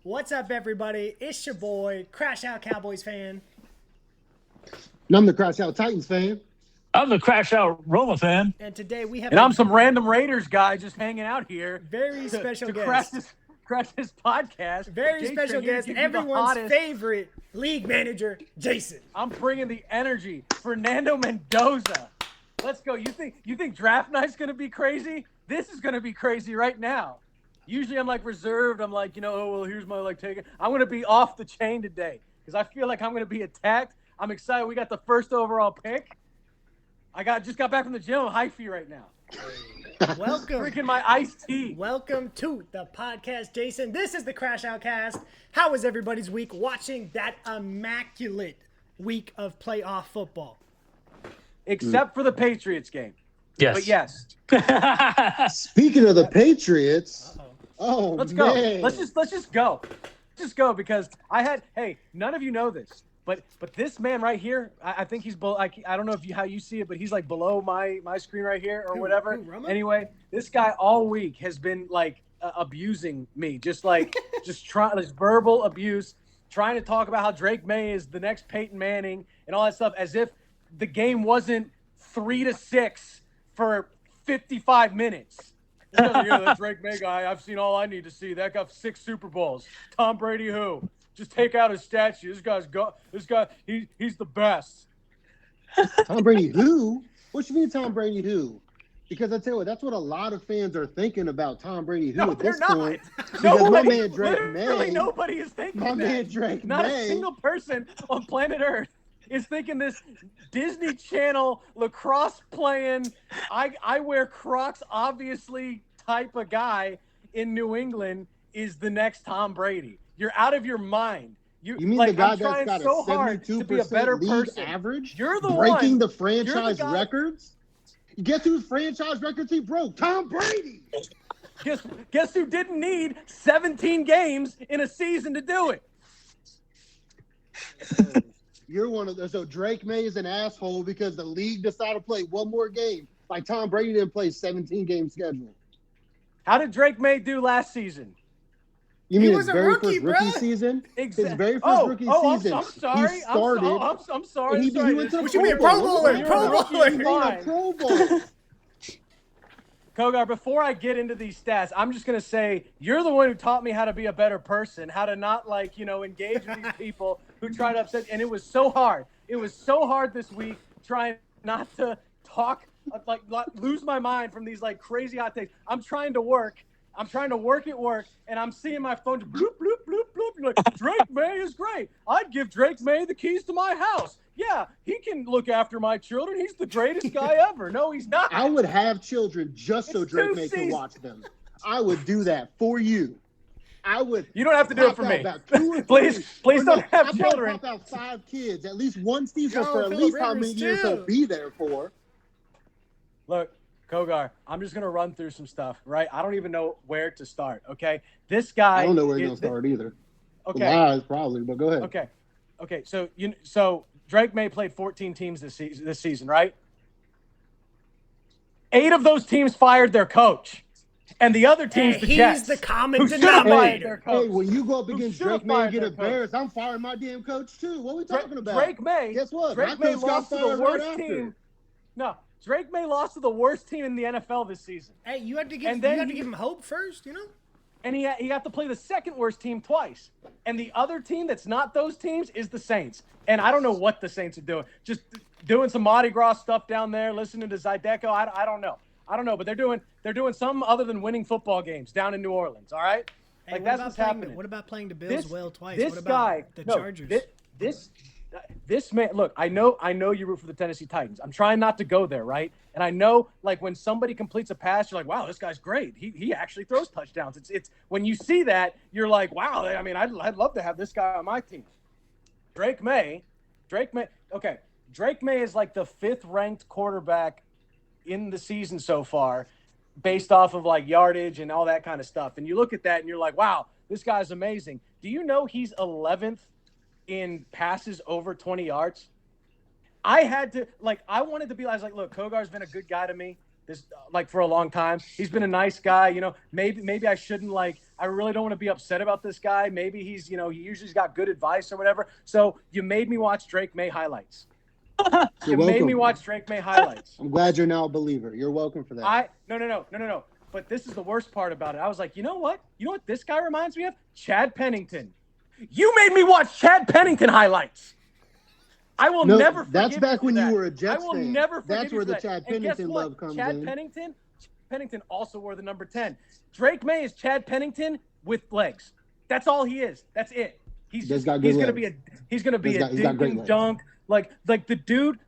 What's up, everybody? It's your boy, CrashOut Cowboys fan. And I'm the CrashOut Titans fan. I'm the CrashOut Roma fan. And today we have And I'm some random Raiders guy just hanging out here. very special to guest. crash this podcast. Very special guest, everyone's favorite league manager, Jason. I'm bringing the energy. Fernando Mendoza. Let's go. You think draft night's going to be crazy? This is going to be crazy right now. Usually I'm like reserved. I'm like, oh, well, here's my take. I'm going to be off the chain today because I feel like I'm going to be attacked. I'm excited. We got the first overall pick. Just got back from the gym. I'm hyphy right now. Welcome. Drinking my iced tea. Welcome to the podcast, Jason. This is the CrashOut Cast. How was everybody's week watching that immaculate week of playoff football? Except for the Patriots game. Yes. But yes. Speaking of the Patriots, Let's go. man. Let's just go. Just go because none of you know this, but this man right here, I think he's below. I don't know how you see it, but he's like below my screen right here or whatever. Anyway, this guy all week has been like abusing me, just verbal abuse, trying to talk about how Drake Maye is the next Peyton Manning and all that stuff, as if the game wasn't 3-6 for 55 minutes. The Drake Maye guy, I've seen all I need to see. That got 6 Super Bowls. Tom Brady, who? Just take out his statue. He's the best. Tom Brady who? What you mean Tom Brady who? Because I tell you what, that's what a lot of fans are thinking about Tom Brady who at this point. Because my man Drake Maye. Nobody is thinking that. My man Drake Not Maye. a single person on planet Earth is thinking this Disney Channel lacrosse playing, I wear Crocs obviously type of guy in New England is the next Tom Brady. You're out of your mind. You mean like, the guy I'm that's trying got so a hard to be a 72% better league person. average? You're the breaking one. the franchise guy. records? Guess whose franchise records he broke? Tom Brady. Guess who didn't need 17 games in a season to do it? You're one of those. So Drake Maye is an asshole because the league decided to play one more game. Like Tom Brady didn't play 17-game schedule. How did Drake Maye do last season? You mean was his a very rookie, first rookie bruh. season? Exactly. His very first rookie season. I'm sorry. He started. I'm sorry. He went to We the should be a Pro Pro Bowl. Bowler. You're Pro a rookie. Bowler. He made a Pro Bowl. Kogar, before I get into these stats, I'm just going to say you're the one who taught me how to be a better person, how to not engage with these people who try to upset. And it was so hard. It was so hard this week trying not to talk, lose my mind from these crazy hot takes. I'm trying to work at work, and I'm seeing my phone just bloop, bloop, bloop, bloop. You're like, Drake Maye is great. I'd give Drake Maye the keys to my house. Yeah, he can look after my children. He's the greatest guy ever. No, he's not. I would have children just so It's Drake 2 Maye can seasons. watch them. I would do that for you. I would. You don't have to do it for pop out me. about 2 or 3. Please Or don't no, have I'd children. Pop out 5 kids, at least one season Yo, for at Phillip least how Rivers many years too. he'll be there for. Look, Kogar, I'm just going to run through some stuff, right? I don't even know where to start, okay? This guy. I don't know where he's gonna start either. Okay. The lies probably, but go ahead. Okay. So Drake Maye played 14 teams this season, right? 8 of those teams fired their coach, and the other team's the Jets. He's the common who should have fired their denominator. coach. Hey, when you go up against should've Drake Maye and fired get their coach. embarrassed, I'm firing my damn coach too. What are we talking about? Drake Maye. Guess what? Drake My Maye coach got lost to the fired worst right after. team. No, Drake Maye lost to the worst team in the NFL this season, Hey, you have to give him hope first, and he got to play the second worst team twice. And the other team that's not those teams is the Saints. And I don't know what the Saints are doing. Just doing some Mardi Gras stuff down there, listening to Zydeco. I don't know. But they're doing something other than winning football games down in New Orleans. All right, Hey, that's what's happening. What about playing the Bills well twice? This What about guy, the no, Chargers? This man. Look, I know you root for the Tennessee Titans. I'm trying not to go there, right? And I know, when somebody completes a pass, you're like, wow, this guy's great. He actually throws touchdowns. It's when you see that, you're like, wow. I mean, I'd love to have this guy on my team. Drake Maye. Okay, Drake Maye is like the 5th ranked quarterback in the season so far, based off of yardage and all that kind of stuff. And you look at that and you're like, wow, this guy's amazing. Do you know he's 11th in passes over 20 yards? I wanted to be, I was like, look, Kogar's been a good guy to me. this like for a long time. He's been a nice guy. Maybe I shouldn't I really don't want to be upset about this guy. Maybe he's, he usually's got good advice or whatever. So you made me watch Drake Maye highlights. You made me watch Drake Maye highlights. I'm glad you're now a believer. You're welcome for that. No. But this is the worst part about it. I was like, you know what? You know what this guy reminds me of? Chad Pennington. You made me watch Chad Pennington highlights. I will never forgive That's back when you were a Jets fan. I will never forgive That's where the that. Chad Pennington love comes Chad in. Pennington also wore the number 10. Drake Maye is Chad Pennington with legs. That's all he is. That's it. He's gonna be a dink and dunk. Like the dude,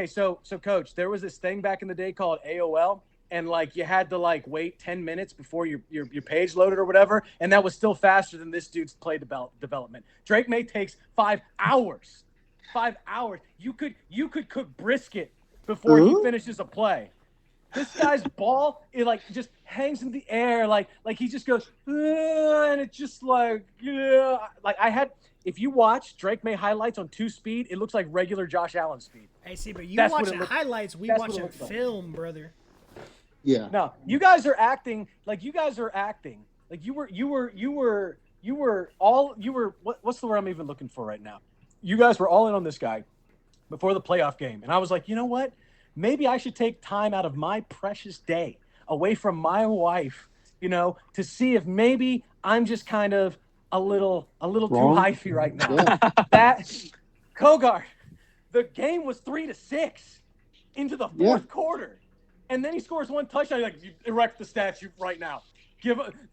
so coach, there was this thing back in the day called AOL, and you had to wait 10 minutes before your page loaded or whatever, and that was still faster than this dude's play development. Drake Maye takes 5 hours. 5 hours. You could cook brisket before he finishes a play. This guy's ball, it just hangs in the air, he just goes, and it's just if you watch Drake Maye highlights on 2-speed, it looks like regular Josh Allen speed. Hey, see, but you watching highlights, we watching film, brother. Yeah. No, you guys are acting like you were what's the word I'm even looking for right now? You guys were all in on this guy before the playoff game, and I was like, you know what? Maybe I should take time out of my precious day away from my wife, to see if maybe I'm just kind of a little too hyphy right now. Yeah. That Kogart, the game was 3-6 into the fourth quarter, and then he scores one touchdown. You're like, you erect the statue right now.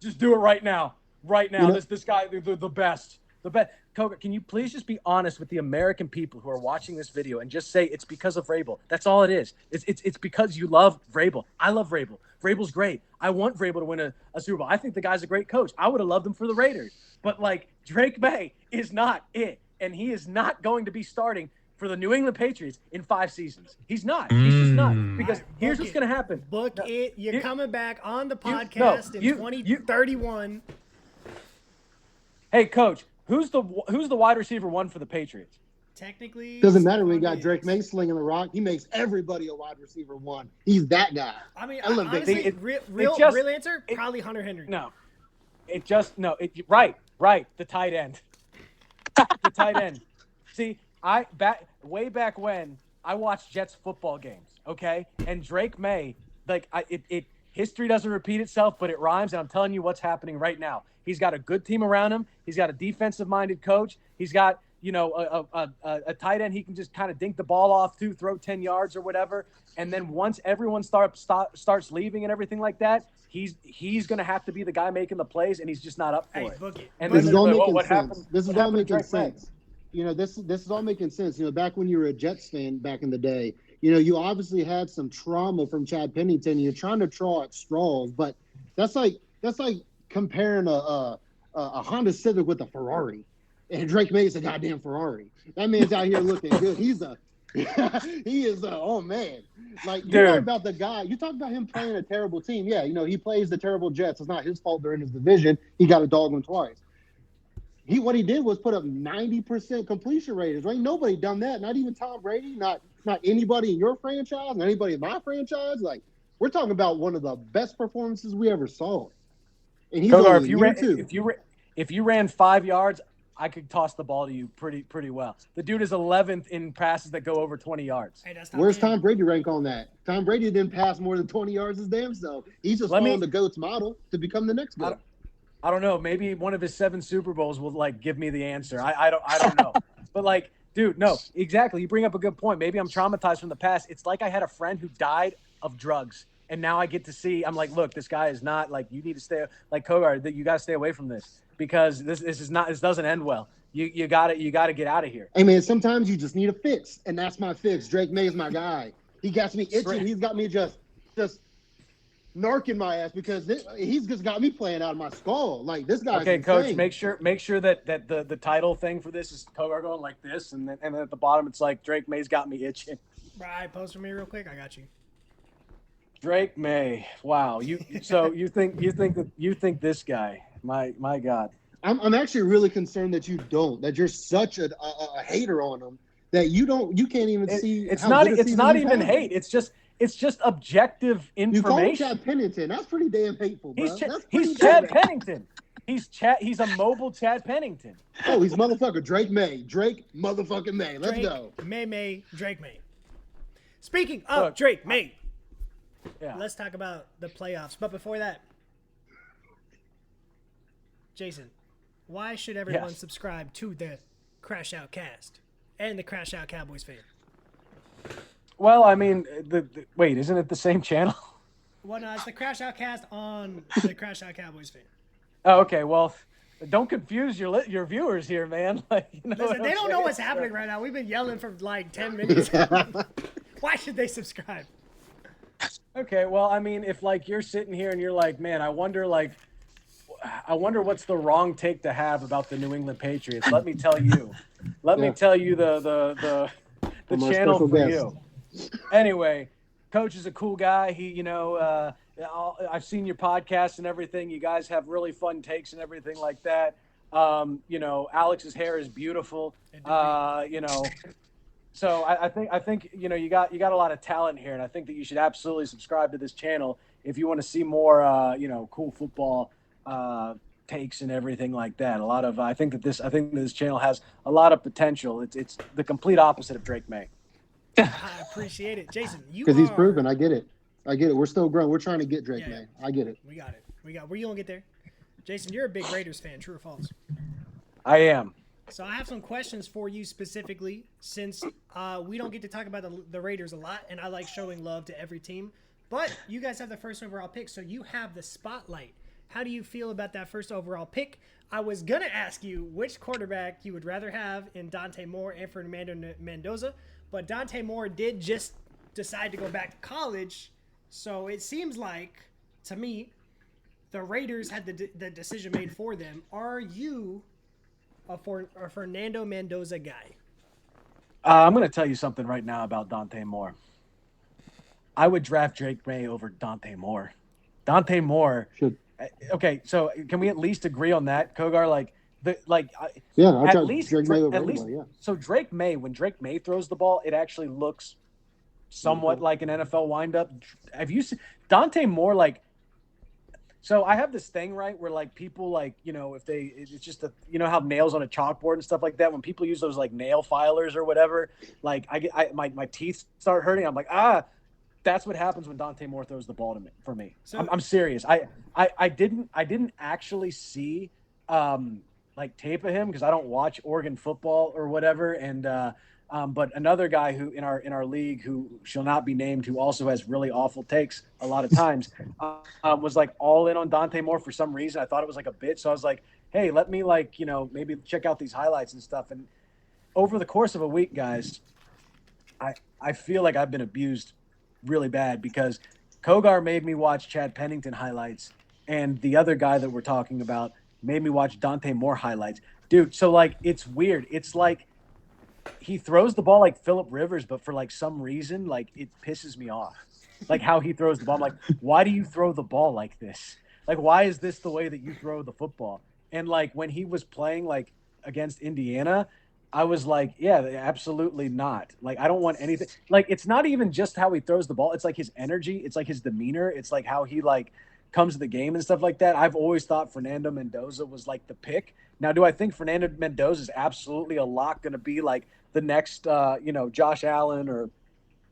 Just do it right now. Right now, this guy, the best. The best. Koga, can you please just be honest with the American people who are watching this video and just say it's because of Vrabel? That's all it is. It's because you love Vrabel. I love Vrabel. Vrabel's great. I want Vrabel to win a Super Bowl. I think the guy's a great coach. I would have loved him for the Raiders. But Drake Maye is not it, and he is not going to be starting for the New England Patriots in 5 seasons. He's not. He's just not. Because here's what's going to happen. You're coming back on the podcast in 2031. Hey, Coach. Who's the wide receiver 1 for the Patriots? Technically, doesn't matter when you got Drake Maye slinging the rock. He makes everybody a wide receiver 1. He's that guy. I mean, honestly, real answer, probably Hunter Henry. No, right. The tight end. The tight end. See, way back when I watched Jets football games. Okay, and Drake Maye, history doesn't repeat itself, but it rhymes. And I'm telling you what's happening right now. He's got a good team around him. He's got a defensive-minded coach. He's got, a tight end he can just kind of dink the ball off to, throw 10 yards or whatever. And then once everyone starts leaving and everything like that, he's going to have to be the guy making the plays, and he's just not up for it. And this is all making sense. This is all making sense. This is all making sense. Back when you were a Jets fan back in the day, you obviously had some trauma from Chad Pennington. You're trying to draw at straws, but that's like comparing a Honda Civic with a Ferrari, and Drake Maye is a goddamn Ferrari. That man's out here looking good. He is oh man. You talk about the guy. You talk about him playing a terrible team. Yeah, he plays the terrible Jets. It's not his fault they're in his division. He got a dog him twice. What he did was put up 90% completion rates. Right? Nobody done that. Not even Tom Brady. Not anybody in your franchise. Not anybody in my franchise. We're talking about one of the best performances we ever saw. And he's Kogar, only if you ran 5 yards, I could toss the ball to you pretty well. The dude is 11th in passes that go over 20 yards. Hey, where's Tom Brady rank on that? Tom Brady didn't pass more than 20 yards his damn self. He's just following the GOAT's model to become the next GOAT. I don't know. Maybe one of his 7 Super Bowls will give me the answer. I don't know. But dude, no, exactly. You bring up a good point. Maybe I'm traumatized from the past. It's like I had a friend who died of drugs. And now I get to see, I'm like, look, this guy is not you need to stay Kogar, that you got to stay away from this because this doesn't end well. You got to get out of here. Hey man, sometimes you just need a fix, and that's my fix. Drake Maye is my guy. He got me itching. He's got me just narking my ass because he's just got me playing out of my skull. This guy's okay, insane. Coach. Make sure that the title thing for this is Kogar going like this, and then at the bottom it's Drake Maye's got me itching. Right, post for me real quick. I got you. Drake Maye. Wow. You think this guy? My God. I'm actually really concerned that you're such a hater on him that you can't even see. It's not even hate. It's just It's just objective You call him information. Chad Pennington. That's pretty damn hateful, bro. He's Chad Pennington. He's a mobile Chad Pennington. Oh, he's motherfucker Drake Maye. Drake motherfucking Maye. Let's go. Drake Maye. Speaking of Drake Maye, let's talk about the playoffs. But before that, Jason, why should everyone subscribe to the CrashOut Cast and the CrashOut Cowboys fan? Well, I mean, wait, isn't it the same channel? Well, no, it's the CrashOut Cast on the CrashOut Cowboys fan. Oh, okay. Well, don't confuse your viewers here, man. Like, Listen, they don't know what's happening right now. We've been yelling for like 10 minutes. Why should they subscribe? Okay, well, I mean, if like you're sitting here and you're like, man, I wonder what's the wrong take to have about the New England Patriots. Let me tell you. Let me tell you the channel for you. Anyway, Coach is a cool guy. He, I've seen your podcast and everything. You guys have really fun takes and everything like that. Alex's hair is beautiful. So I think you got a lot of talent here, and I think that you should absolutely subscribe to this channel if you want to see more cool football takes and everything like that. I think that this channel has a lot of potential. It's the complete opposite of Drake Maye. I appreciate it, Jason. Because he's proven. I get it. We're still growing. We're trying to get Drake Maye. I get it. We got it. Where you gonna get there? Jason, you're a big Raiders fan. True or false? I am. So I have some questions for you specifically, since we don't get to talk about the Raiders a lot, and I like showing love to every team. But you guys have the first overall pick, so you have the spotlight. How do you feel about that first overall pick? I was going to ask you which quarterback you would rather have in Dante Moore and Fernando Mendoza, but Dante Moore did just decide to go back to college, so it seems like, to me, the Raiders had the decision made for them. Are you a Fernando Mendoza guy? I'm going to tell you something right now about Dante Moore. I would draft Drake Maye over Dante Moore. Dante Moore should. Okay, so can we at least agree on that, Kogar? So Drake Maye, when Drake Maye throws the ball, it actually looks somewhat like an NFL windup. Have you seen Dante Moore? So I have this thing, right, where people it's just how nails on a chalkboard and stuff like that. When people use those nail filers or whatever, my teeth start hurting. I'm like, that's what happens when Dante Moore throws the ball for me. So, I'm serious. I didn't actually see tape of him because I don't watch Oregon football or whatever. And but another guy who in our league who shall not be named, who also has really awful takes a lot of times, was all in on Dante Moore for some reason. I thought it was a bit. So I was like, hey, let me maybe check out these highlights and stuff. And over the course of a week, guys, I feel like I've been abused really bad because Kogar made me watch Chad Pennington highlights, and the other guy that we're talking about made me watch Dante Moore highlights. Dude, so it's weird. It's he throws the ball like Phillip Rivers, but for some reason, it pisses me off. How he throws the ball. I'm like, why do you throw the ball like this? Why is this the way that you throw the football? And when he was playing against Indiana, I was like, yeah, absolutely not. I don't want anything. It's not even just how he throws the ball. It's his energy. It's his demeanor. It's how he comes to the game and stuff like that. I've always thought Fernando Mendoza was the pick. Now, do I think Fernando Mendoza is absolutely a lock going to be the next, Josh Allen or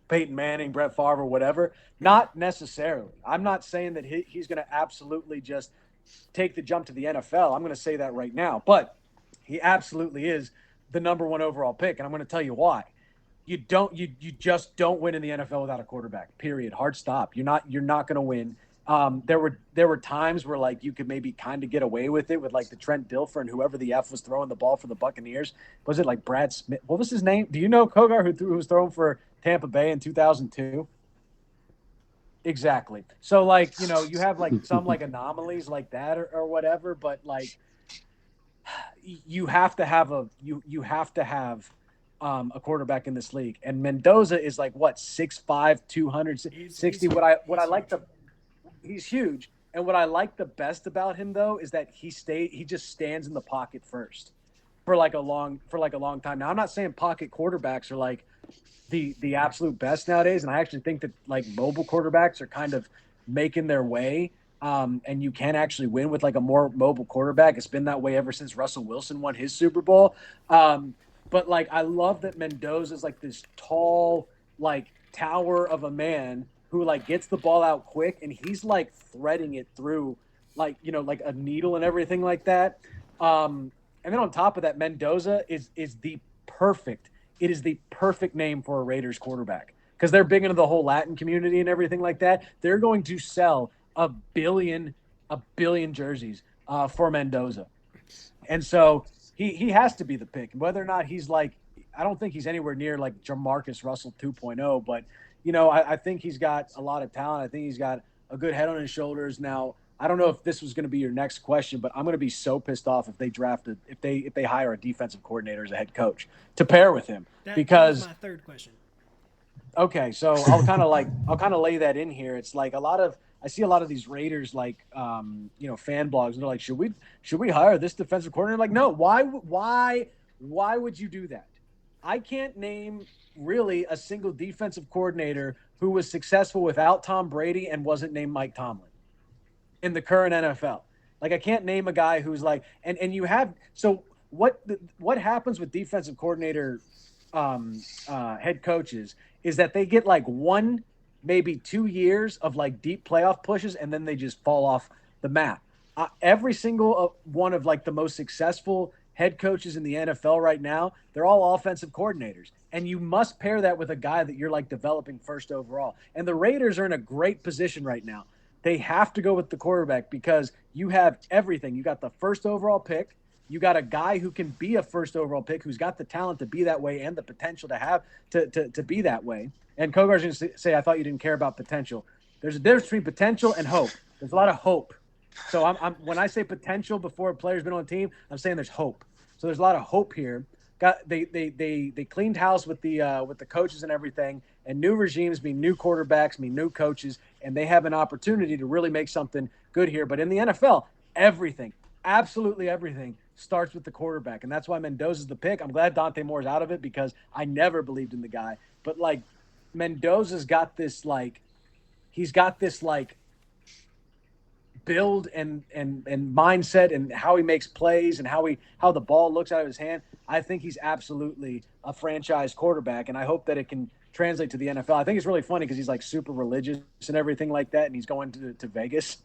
Peyton Manning, Brett Favre or whatever? Not necessarily. I'm not saying that he's going to absolutely just take the jump to the NFL. I'm going to say that right now. But he absolutely is the number one overall pick, and I'm going to tell you why. You just don't win in the NFL without a quarterback. Period. Hard stop. You're not going to win. There were times where you could maybe kind of get away with it with the Trent Dilfer and whoever the F was throwing the ball for the Buccaneers. Was it Brad Smith? What was his name? Do you know, Kogar, who was throwing for Tampa Bay in 2002? Exactly. So you have some anomalies like that or whatever, but you have to have a quarterback in this league. And Mendoza is 6'5", 260. He's huge. And what I like the best about him though is that he just stands in the pocket first for a long time. Now I'm not saying pocket quarterbacks are the absolute best nowadays. And I actually think that like mobile quarterbacks are kind of making their way. And you can actually win with like a more mobile quarterback. It's been that way ever since Russell Wilson won his Super Bowl. But like, I love that Mendoza is like this tall, like tower of a man who like gets the ball out quick, and he's like threading it through like, you know, like a needle and everything like that. And then on top of that, Mendoza is the perfect. It is the perfect name for a Raiders quarterback because they're big into the whole Latin community and everything like that. They're going to sell a billion jerseys for Mendoza, and so he has to be the pick. Whether or not he's like, I don't think he's anywhere near like Jamarcus Russell 2.0, but you know, I think he's got a lot of talent. I think he's got a good head on his shoulders. Now, I don't know if this was going to be your next question, but I'm going to be so pissed off if they hire a defensive coordinator as a head coach to pair with him. That Because was my third question. okay, so I'll kind of lay that in here. It's like I see a lot of these Raiders like you know, fan blogs, and they're like, should we hire this defensive coordinator? I'm like, no, why would you do that? I can't name really a single defensive coordinator who was successful without Tom Brady and wasn't named Mike Tomlin in the current NFL. Like, I can't name a guy who's like, and you have, so what happens with defensive coordinator head coaches is that they get like 1, maybe 2 years of like deep playoff pushes, and then they just fall off the map. Every single one of like the most successful head coaches in the NFL right now, they're all offensive coordinators. And you must pair that with a guy that you're like developing first overall. And the Raiders are in a great position right now. They have to go with the quarterback because you have everything. You got the first overall pick. You got a guy who can be a first overall pick, who's got the talent to be that way and the potential to have to be that way. And Kogar's going to say, I thought you didn't care about potential. There's a difference between potential and hope. There's a lot of hope. So I'm when I say potential before a player's been on the team, I'm saying there's hope. So there's a lot of hope here. They cleaned house with the coaches and everything, and new regimes mean new quarterbacks, mean new coaches, and they have an opportunity to really make something good here. But in the NFL, everything, absolutely everything, starts with the quarterback, and that's why Mendoza's the pick. I'm glad Dante Moore's out of it because I never believed in the guy. But like, Mendoza's got this like, he's got this like build and mindset and how he makes plays and how the ball looks out of his hand. I think he's absolutely a franchise quarterback, and I hope that it can translate to the NFL. I think it's really funny because he's like super religious and everything like that, and he's going to Vegas.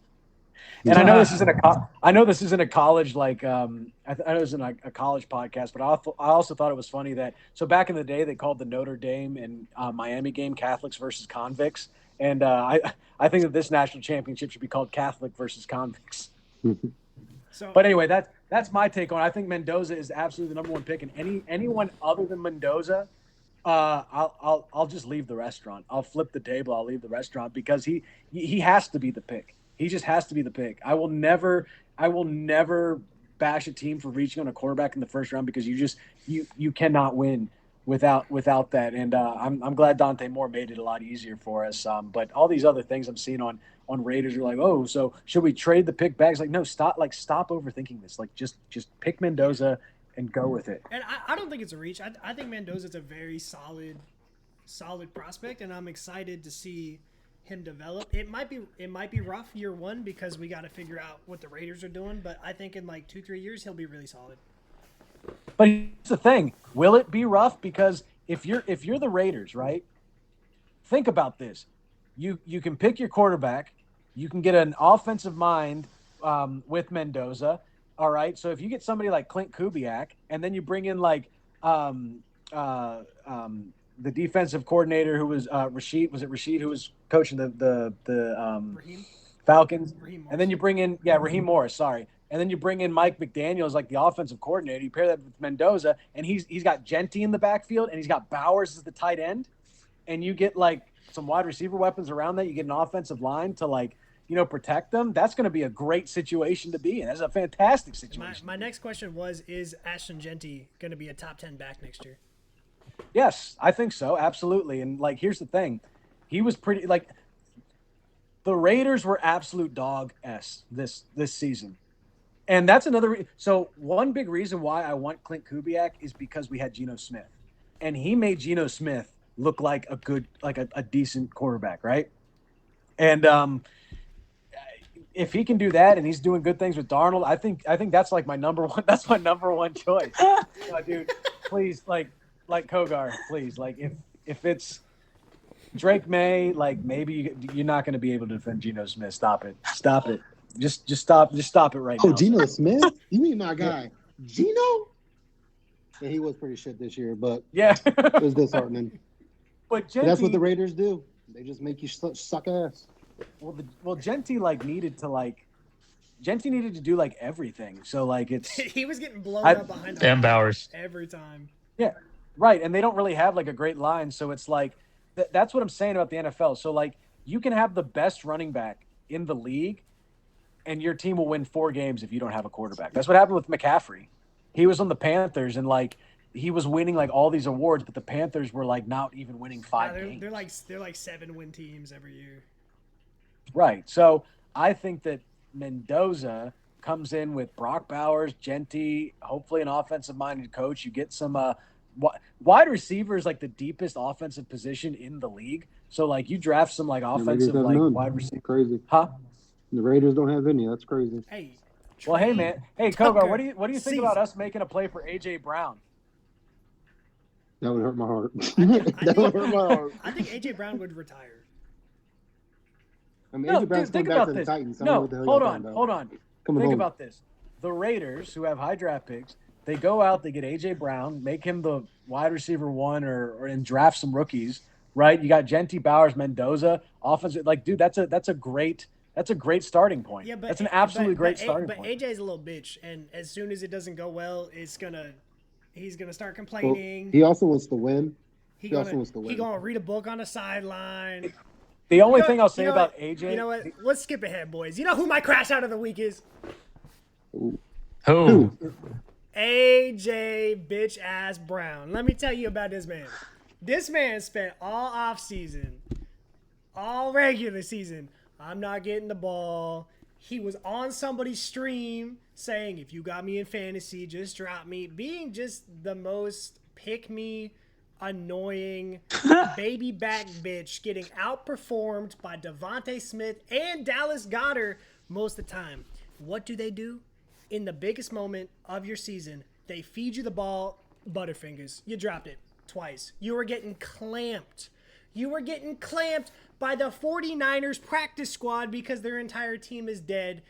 And I know this isn't a college like I know this isn't a college podcast, but I also thought it was funny that so back in the day they called the Notre Dame and Miami game Catholics versus convicts, and I think that this national championship should be called Catholic versus convicts. So, but anyway, that's my take on it. I think Mendoza is absolutely the number one pick, and anyone other than Mendoza, I'll just leave the restaurant. I'll flip the table. I'll leave the restaurant because he has to be the pick. He just has to be the pick. I will never bash a team for reaching on a quarterback in the first round because you cannot win without that. And I'm glad Dante Moore made it a lot easier for us. But all these other things I'm seeing on Raiders are like, oh, so should we trade the pick back? It's like, no, stop overthinking this. Like, just pick Mendoza and go with it. And I don't think it's a reach. I think Mendoza's a very solid prospect, and I'm excited to see him develop. It might be rough year one because we got to figure out what the Raiders are doing, but I think in like 2-3 years he'll be really solid. But here's the thing: will it be rough? Because if you're the Raiders, right? Think about this: you can pick your quarterback, you can get an offensive mind with Mendoza. All right, so if you get somebody like Clint Kubiak, and then you bring in like the defensive coordinator who was Rashid who was coaching the Falcons, and then you bring in Raheem Morris, sorry, and then you bring in Mike McDaniel as like the offensive coordinator. You pair that with Mendoza, and he's got Genty in the backfield, and he's got Bowers as the tight end, and you get like some wide receiver weapons around that. You get an offensive line to like, you know, protect them. That's going to be a great situation to be in. That's a fantastic situation. My next question is Ashton Genty going to be a top 10 back next year? Yes, I think so. Absolutely. And like, here's the thing. He was pretty like the Raiders were absolute dog S this season. And that's another. So one big reason why I want Clint Kubiak is because we had Geno Smith. and he made Geno Smith look like a decent quarterback, right? And if he can do that and he's doing good things with Darnold, I think that's like my number one. That's my number one choice, dude. Please, like Kogar, please, like if it's Drake Maye, like maybe you're not going to be able to defend Geno Smith. Stop it. Just stop it right now. Oh, Geno Smith? You mean my guy, Geno? Yeah, he was pretty shit this year, but yeah, it was disheartening. But that's what the Raiders do. They just make you suck ass. Well, Genti needed to do like everything. So like it's he was getting blown up behind the Dan Bowers every time. Yeah, right. And they don't really have like a great line, so it's like that's what I'm saying about the NFL. So like you can have the best running back in the league, and your team will win 4 games if you don't have a quarterback. That's what happened with McCaffrey. He was on the Panthers, and like he was winning like all these awards, but the Panthers were like not even winning 5 games. They're like 7-win teams every year. Right. So I think that Mendoza comes in with Brock Bowers, Genti, hopefully an offensive-minded coach. You get some wide receiver is like the deepest offensive position in the league. So like you draft some like offensive like wide receiver. Crazy. Huh? The Raiders don't have any. That's crazy. Hey. Well, hey man. Hey Kogar, what do you think about us making a play for AJ Brown? That would hurt my heart. That would hurt my heart. I think AJ Brown would retire. I mean, AJ Brown's think back about to the this. Titans. No, hold on. Think about this. The Raiders, who have high draft picks, they go out, they get AJ Brown, make him the wide receiver 1 or and draft some rookies, right? You got Genti, Bowers, Mendoza, offensive. Like, dude, that's a great starting point. Yeah, that's an absolutely great starting point. But AJ's a little bitch, and as soon as it doesn't go well, he's gonna start complaining. Well, he also wants to win. He gonna read a book on the sideline. The only thing I'll say about AJ. You know what? Let's skip ahead, boys. You know who my crash out of the week is? Who? AJ bitch ass Brown. Let me tell you about this man. This man spent all off season, all regular season. I'm not getting the ball. He was on somebody's stream saying, if you got me in fantasy, just drop me. Being just the most pick me, annoying baby back bitch, getting outperformed by Devontae Smith and Dallas Goedert most of the time. What do? In the biggest moment of your season, they feed you the ball, Butterfingers. You dropped it twice. You were getting clamped. By the 49ers practice squad because their entire team is dead.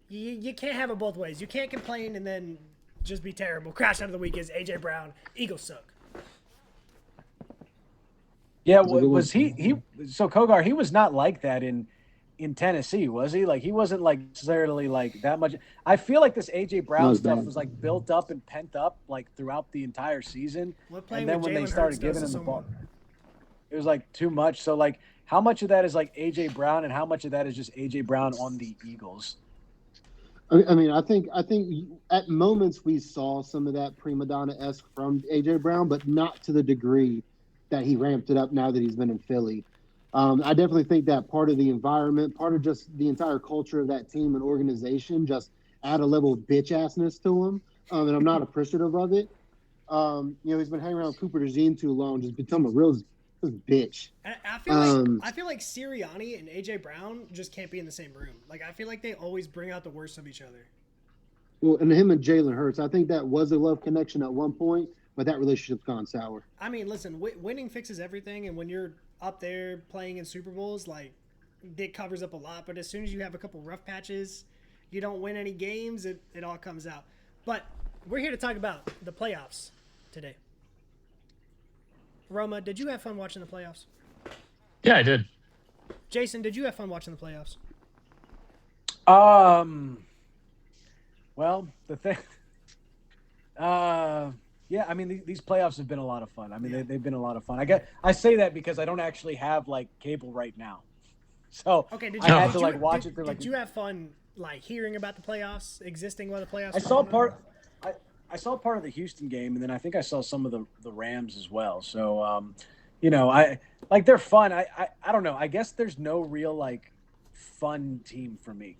You can't have it both ways. You can't complain and then just be terrible. Crash out of the week is AJ Brown. Eagles suck. Yeah, was he so Kogar, he was not like that in Tennessee, was he? Like he wasn't like necessarily like that much. I feel like this AJ Brown stuff was like built up and pent up like throughout the entire season. And then when they started giving him the ball, it was like too much. So like how much of that is like AJ Brown and how much of that is just AJ Brown on the Eagles? I mean, I think at moments we saw some of that prima donna-esque from AJ Brown, but not to the degree that he ramped it up now that he's been in Philly. I definitely think that part of the environment, part of just the entire culture of that team and organization just add a level of bitch-assness to him, and I'm not appreciative of it. He's been hanging around Cooper DeJean too long, just become a real bitch. I feel like Sirianni and AJ Brown just can't be in the same room. Like I feel like they always bring out the worst of each other. Well, and him and Jalen Hurts, I think that was a love connection at one point, but that relationship's gone sour. I mean, listen, winning fixes everything, and when you're up there playing in Super Bowls, like it covers up a lot. But as soon as you have a couple rough patches, you don't win any games, it all comes out. But we're here to talk about the playoffs today. Roma, did you have fun watching the playoffs? Yeah, I did. Jason, did you have fun watching the playoffs? Well, the thing, yeah, I mean, these playoffs have been a lot of fun. I mean, they've been a lot of fun. I say that because I don't actually have like cable right now, so okay. I had to like watch it through. Did you have fun like hearing about the playoffs, existing while the playoffs? I saw part of the Houston game, and then I think I saw some of the Rams as well. So, I like they're fun. I don't know. I guess there's no real like fun team for me.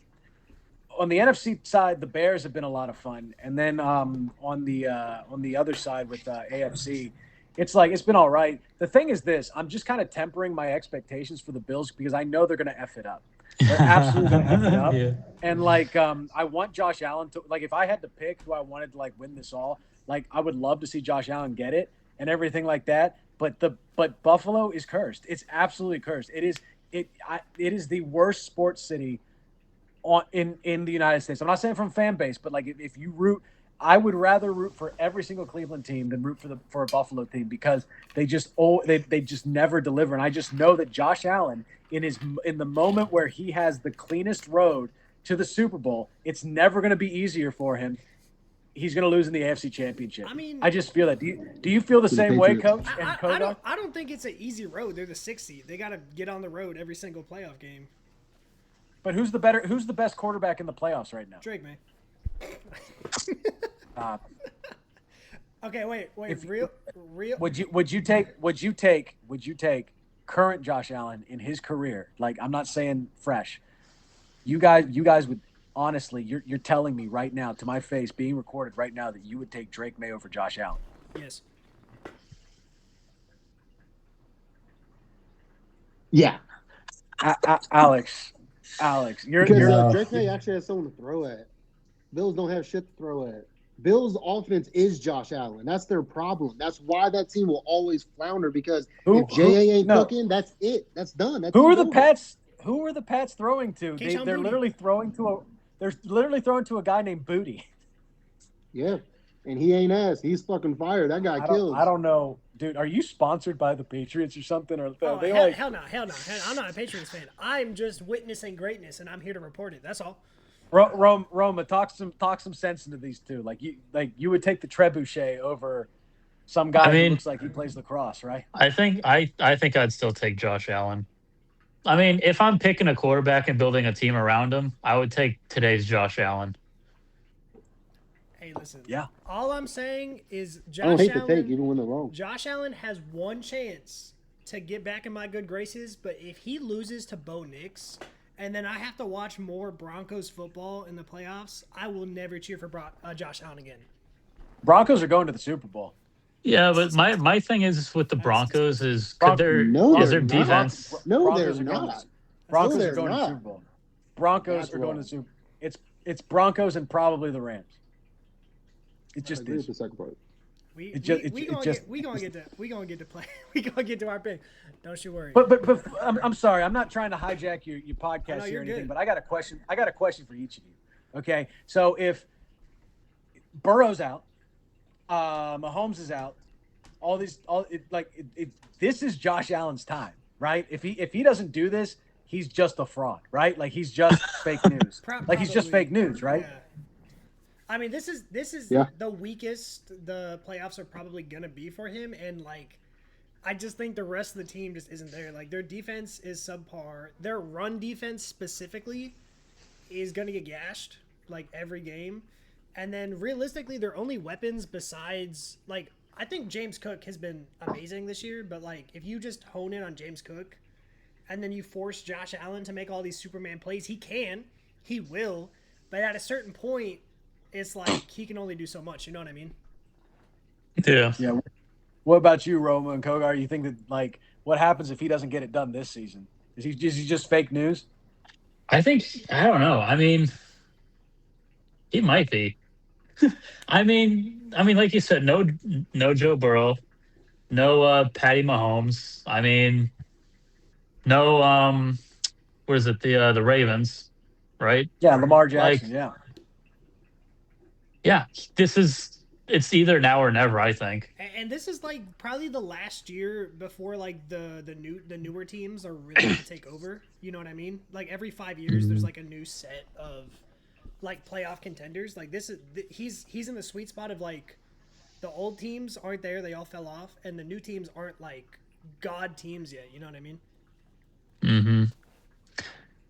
On the NFC side, the Bears have been a lot of fun, and then on the other side with AFC, it's like it's been all right. The thing is this: I'm just kind of tempering my expectations for the Bills because I know they're going to f it up. They're absolutely going to f it up. Yeah. And like, I want Josh Allen to like. If I had to pick who I wanted to like win this all, like I would love to see Josh Allen get it and everything like that. But Buffalo is cursed. It's absolutely cursed. It is the worst sports city in the United States. I'm not saying from fan base, but like if you root. I would rather root for every single Cleveland team than root for a Buffalo team because they just never deliver. And I just know that Josh Allen in the moment where he has the cleanest road to the Super Bowl, it's never going to be easier for him. He's going to lose in the AFC Championship. I mean, I just feel that. Do you feel the same way, Coach? And I don't think it's an easy road. They're the 6th seed. They got to get on the road every single playoff game. But who's the best quarterback in the playoffs right now? Drake Maye. Okay, wait. Real. Would you take current Josh Allen in his career? Like, I'm not saying fresh. You guys would honestly. You're telling me right now to my face, being recorded right now, that you would take Drake Maye over Josh Allen. Yes. Yeah. Alex, you're Drake Maye actually has someone to throw at. Bills don't have shit to throw at. Bills' offense is Josh Allen. That's their problem. That's why that team will always flounder because if J.A. ain't cooking, that's it. That's done. Who are the Pats? Who are the Pats throwing to? They're literally throwing to a guy named Booty. Yeah, and he ain't ass. He's fucking fired. That guy kills. I don't know, dude. Are you sponsored by the Patriots or something? Or hell no. I'm not a Patriots fan. I'm just witnessing greatness, and I'm here to report it. That's all. Roma, talk some sense into these two. Like you would take the trebuchet over some guy who looks like he plays lacrosse, right? I think I'd still take Josh Allen. I mean, if I'm picking a quarterback and building a team around him, I would take today's Josh Allen. Hey, listen. Yeah. All I'm saying is I don't hate the take, even when they're wrong. Josh Allen has one chance to get back in my good graces, but if he loses to Bo Nix, and then I have to watch more Broncos football in the playoffs, I will never cheer for Josh Allen again. Broncos are going to the Super Bowl. Yeah, but my thing is with the Broncos is their defense. No, they're not. Broncos are going to the Super Bowl. Broncos are going to the Super Bowl. It's Broncos and probably the Rams. It just is. The second part. We gonna get to play. We gonna get to our pick. Don't you worry. But I'm sorry. I'm not trying to hijack your podcast here or anything. Good. But I got a question. I got a question for each of you. Okay, so if Burrow's out, Mahomes is out, this is Josh Allen's time, right? If he doesn't do this, he's just a fraud, right? Like he's just fake news. Like he's just fake news, right? Yeah. I mean, this is the weakest the playoffs are probably gonna be for him, and like, I just think the rest of the team just isn't there. Like their defense is subpar. Their run defense specifically is gonna get gashed like every game, and then realistically, their only weapons besides like I think James Cook has been amazing this year, but like if you just hone in on James Cook, and then you force Josh Allen to make all these Superman plays, he will, but at a certain point. It's like he can only do so much. You know what I mean? Yeah. Yeah. What about you, Roma and Kogar? You think that like what happens if he doesn't get it done this season? Is he just fake news? I don't know. I mean, he might be. I mean, like you said, no Joe Burrow, no Patty Mahomes. I mean, no where is it? The Ravens, right? Yeah, Lamar Jackson. Yeah, it's either now or never, I think. And this is like probably the last year before like the newer teams are really going to take over. You know what I mean? Like every 5 years, there's like a new set of like playoff contenders. Like he's in the sweet spot of like the old teams aren't there; they all fell off, and the new teams aren't like god teams yet. You know what I mean? Mm-hmm.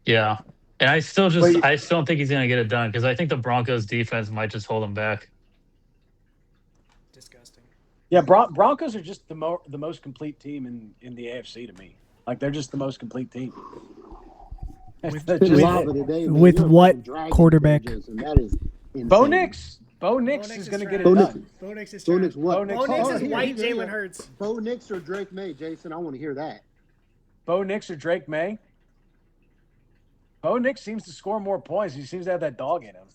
Yeah. And I still don't think he's going to get it done because I think the Broncos defense might just hold him back. Disgusting. Yeah, Broncos are just the most complete team in the AFC to me. Like they're just the most complete team. With what quarterback? That is insane. Bo Nix. Bo Nix Nix is is going to get trash. it Bo Nix, done. Bo Nix is Bo trash. Nix what? Bo Nix- Bo Nix is here, white here, Jalen Hurts. Bo Nix or Drake Maye, Jason? I want to hear that. Bo Nix or Drake Maye? Bo Nix seems to score more points. He seems to have that dog in him.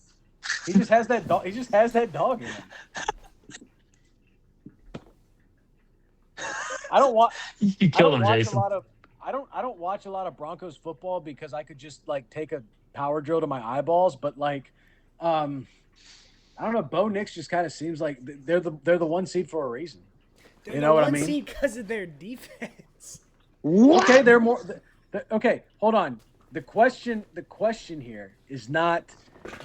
He just has that dog. He just has that dog in him. I don't watch. You I killed don't him, watch Jason. a lot of. I don't watch a lot of Broncos football because I could just like take a power drill to my eyeballs. But like, I don't know. Bo Nix just kind of seems like they're the one seed for a reason. They're You the know what I one mean? seed because of their defense. What? Okay, they're more. Okay, hold on. The question here is not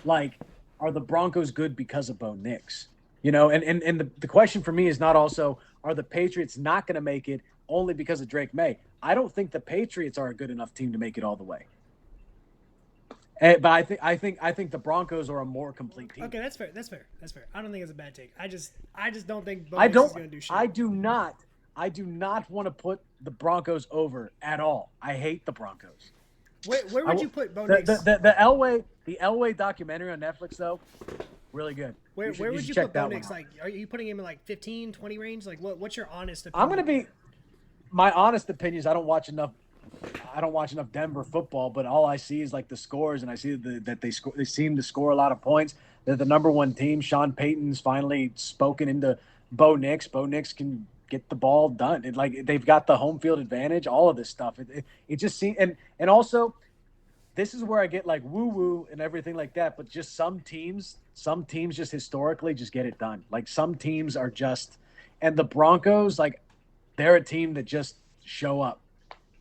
like, are the Broncos good because of Bo Nix? You know, and the question for me is not also, are the Patriots not going to make it only because of Drake Maye? I don't think the Patriots are a good enough team to make it all the way. But I think the Broncos are a more complete team. Okay, that's fair. I don't think it's a bad take. I just don't think Bo I Nix don't. is going to do shit. I do not want to put the Broncos over at all. I hate the Broncos. Where would you put Bo The Nix? the Elway documentary on Netflix though, really good. Where would you check put Bo that Nix? one out. Like, are you putting him in like 15, 20 range? Like, what's your honest opinion? I'm gonna be. My honest opinion is I don't watch enough Denver football, but all I see is like the scores, and I see that they seem to score a lot of points. They're the number one team. Sean Payton's finally spoken into Bo Nix. Bo Nix can get the ball done. Like they've got the home field advantage. All of this stuff. It just seems and also this is where I get like woo woo and everything like that. But just some teams just historically just get it done. Like some teams are just, and the Broncos, like they're a team that just show up,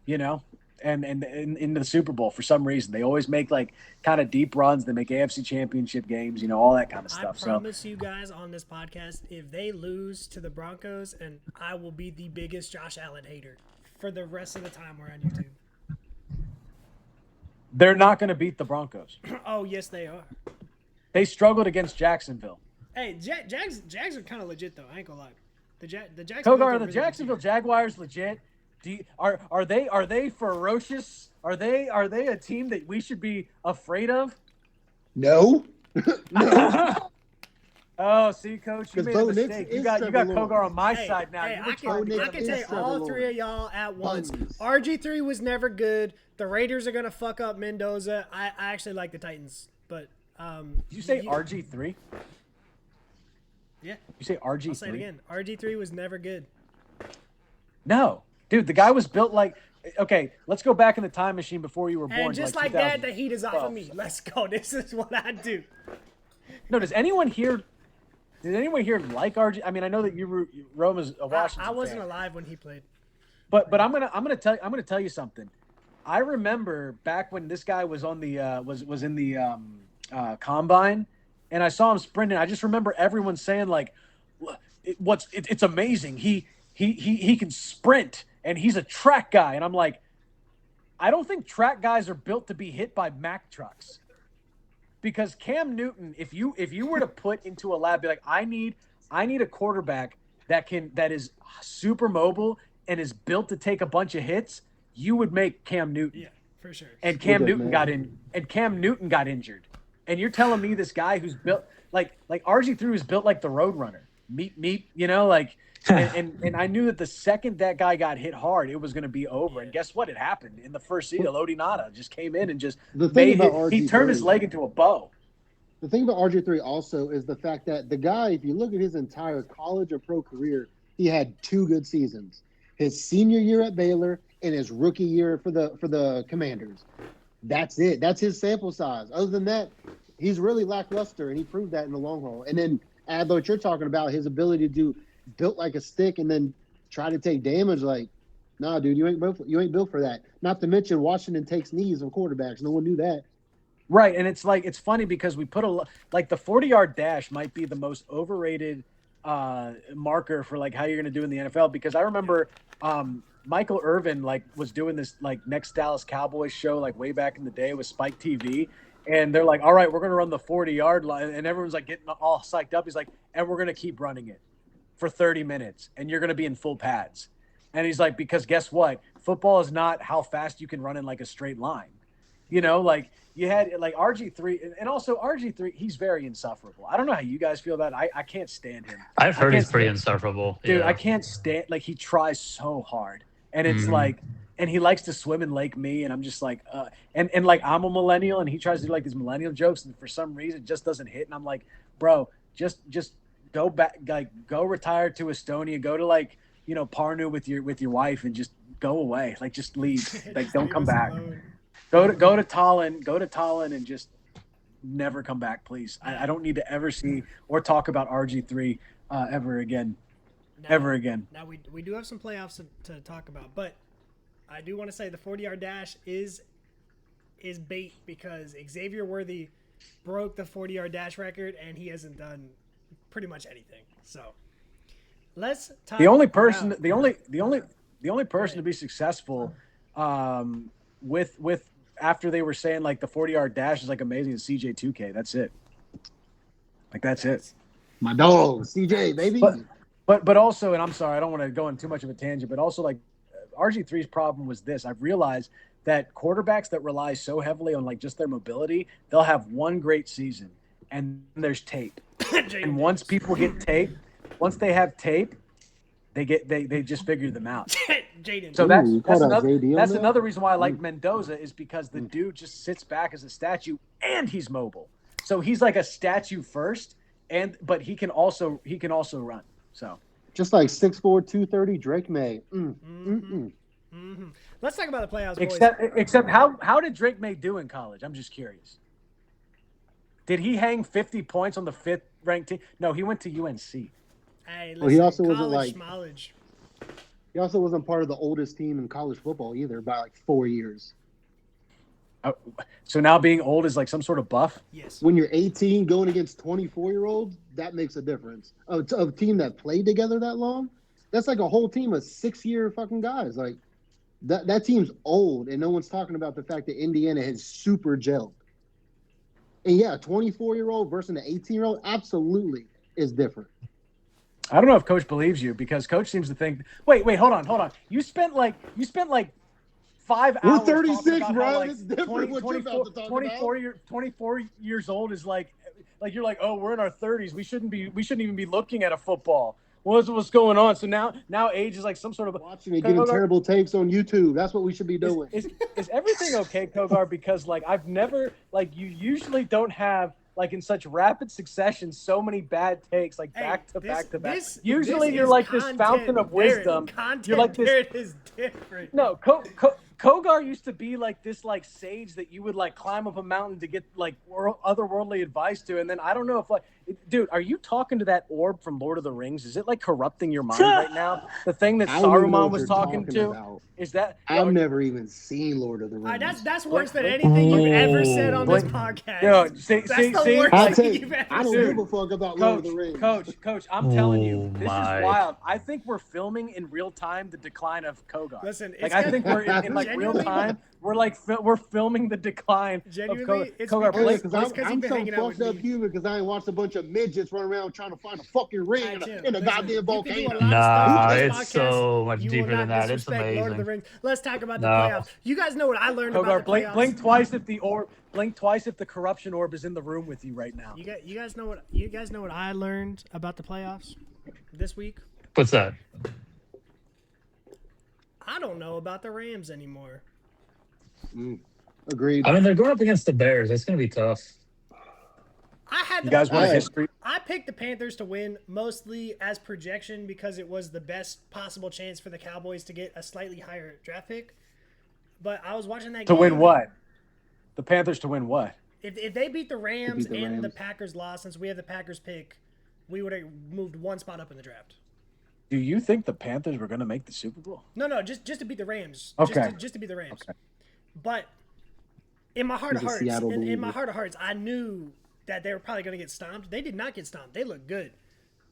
you know, and in the Super Bowl for some reason. They always make like kind of deep runs. They make AFC Championship games, you know, all that kind of stuff. I promise you guys on this podcast, if they lose to the Broncos, and I will be the biggest Josh Allen hater for the rest of the time we're on YouTube. They're not going to beat the Broncos. Oh, yes, they are. They struggled against Jacksonville. Hey, Jags are kind of legit though. I ain't gonna lie. The Jacksonville Kogar, are are the really Jacksonville legit. Jaguars legit? Are they ferocious? Are they a team that we should be afraid of? No. Oh, see, Coach, you 'Cause made Bo a Nix mistake. is You got Trevor Kogar Lawrence. on my Hey, side now. hey, You were I trying to can get take Trevor all Lawrence. three of y'all at once. Buns. RG3 was never good. The Raiders are gonna fuck up Mendoza. I actually like the Titans, but Did you say RG3? Yeah, You say RG3? I'll say it again. RG3 was never good. No, dude, the guy was built like. Okay, let's go back in the time machine before you were born. And just to like 2000. that, the heat is off of me. Let's go. This is what I do. No, does anyone here? Did anyone here like RG? I mean, I know that Rome is a Washington I wasn't fan. alive when he played. But I'm gonna tell you something. I remember back when this guy was on the was in the combine, and I saw him sprinting. I just remember everyone saying like, "It's amazing. He can sprint, and he's a track guy." And I'm like, I don't think track guys are built to be hit by Mack trucks. Because Cam Newton, if you were to put into a lab, be like, I need a quarterback that is super mobile and is built to take a bunch of hits, you would make Cam Newton. Yeah, for sure. And Cam Good Newton man. Cam Newton got injured. And you're telling me this guy who's built like RG3 is built like the Roadrunner. Meet, you know, like and I knew that the second that guy got hit hard, it was going to be over. And guess what? It happened in the first season. Lodi Nada just came in and just The thing made about he turned RG3 his leg into a bow. The thing about RG3 also is the fact that the guy, if you look at his entire college or pro career, he had 2 good seasons. His senior year at Baylor and his rookie year for the Commanders. That's it. That's his sample size. Other than that, he's really lackluster, and he proved that in the long haul. And then add what you're talking about, his ability to do built like a stick and then try to take damage. Like, nah, dude, you ain't built for that. Not to mention Washington takes knees of quarterbacks. No one knew that. Right, and it's like it's funny because we put like the 40-yard dash might be the most overrated marker for like how you're going to do in the NFL, because I remember Michael Irvin like was doing this like Next Dallas Cowboys show like way back in the day with Spike TV, and they're like, all right, we're going to run the 40-yard line, and everyone's like getting all psyched up. He's like, and we're going to keep running it for 30 minutes, and you're going to be in full pads. And he's like, because guess what? Football is not how fast you can run in like a straight line. You know, like you had like RG3, and also RG3, he's very insufferable. I don't know how you guys feel about it. I can't stand him. I've I heard can't he's pretty stand, insufferable. dude. I Yeah. can't stand like he tries so hard, and it's Mhm. like, and he likes to swim in Lake Me, and I'm just like, and like I'm a millennial, and he tries to do like these millennial jokes, and for some reason it just doesn't hit, and I'm like, bro, just go back, like go retire to Estonia, go to like Parnu with your wife, and just go away, like just leave, like Just don't leave come us back. alone. Go to Tallinn, and just never come back, please. I don't need to ever see or talk about RG3 ever again. Now, Ever again. Now we do have some playoffs to talk about, but I do want to say the 40-yard dash is bait because Xavier Worthy broke the 40-yard dash record and he hasn't done pretty much anything. So let's talk. The only person, about, the only person to be successful, with after they were saying like the 40-yard dash is like amazing is CJ2K. That's it. Like that's it. My dog, CJ, baby. But also, and I'm sorry, I don't want to go on too much of a tangent, but also like RG3's problem was this. I've realized that quarterbacks that rely so heavily on like just their mobility, they'll have one great season and there's tape. And once people get tape, once they have tape, they just figure them out. Jaden. So Ooh, that's another reason why I like Mendoza is because the dude just sits back as a statue and he's mobile. So he's like a statue first, but he can also run. So just like 6'4", 230, Drake Maye. Let's talk about the playoffs, boys. Except how did Drake Maye do in college? I'm just curious. Did he hang 50 points on the 5th ranked team? No, he went to UNC. Hey, listen, Well, he also wasn't college like smallage. he also wasn't part of the oldest team in college football either by like 4 years. So now being old is like some sort of buff? Yes. When you're 18 going against 24-year-olds, that makes a difference. A team that played together that long, that's like a whole team of 6-year fucking guys. Like that team's old, and no one's talking about the fact that Indiana has super gelled. And yeah, a 24-year-old versus an 18-year-old absolutely is different. I don't know if Coach believes you because Coach seems to think. Wait, hold on. You spent like 5 hours. We're 36, bro. How, like, it's different. 24 years old is like you're like, oh, we're in our 30s. We shouldn't even be looking at a football. What's going on? So now age is like some sort of watching it, getting terrible takes on YouTube. That's what we should be doing. Is everything okay, Kogar? Because like I've never like you usually don't have like in such rapid succession so many bad takes like back to back. Usually you're like this fountain of wisdom. You're like this. It is different. No, Kogar used to be like this like sage that you would like climb up a mountain to get like otherworldly advice to, and then I don't know if like, dude, are you talking to that orb from Lord of the Rings? Is it like corrupting your mind right now? The thing that Saruman was talking to about. Is that I've never even seen Lord of the Rings. That's worse than anything you've ever said on this podcast. Yo, That's the worst thing you've ever I don't said. give a fuck about Lord of the Rings. Coach, I'm telling you, this my. is wild. I think we're filming in real time the decline of Kogar. Listen, like I think we're in like real time. We're filming the decline of Genuinely, it's Kogar. because I'm been so hanging out fucked with up me. human because I ain't watched a bunch of midgets run around trying to find a fucking ring in a goddamn volcano. Nah, it's so much deeper than that. It's amazing. Lord of the Rings. Let's talk about the playoffs. You guys know what I learned about the playoffs. Blink twice if the orb. Blink twice if the corruption orb is in the room with you right now. You guys know what I learned about the playoffs this week? What's that? I don't know about the Rams anymore. Agreed. I mean, they're going up against the Bears. That's going to be tough. You guys want history? I picked the Panthers to win mostly as projection because it was the best possible chance for the Cowboys to get a slightly higher draft pick. But I was watching that game. To win what? The Panthers to win what? If they beat the Rams and the Packers lost, since we have the Packers pick, we would have moved one spot up in the draft. Do you think the Panthers were going to make the Super Bowl? No, just to beat the Rams. Okay. Just to beat the Rams. Okay. But in my heart of hearts, I knew that they were probably going to get stomped. They did not get stomped. They looked good.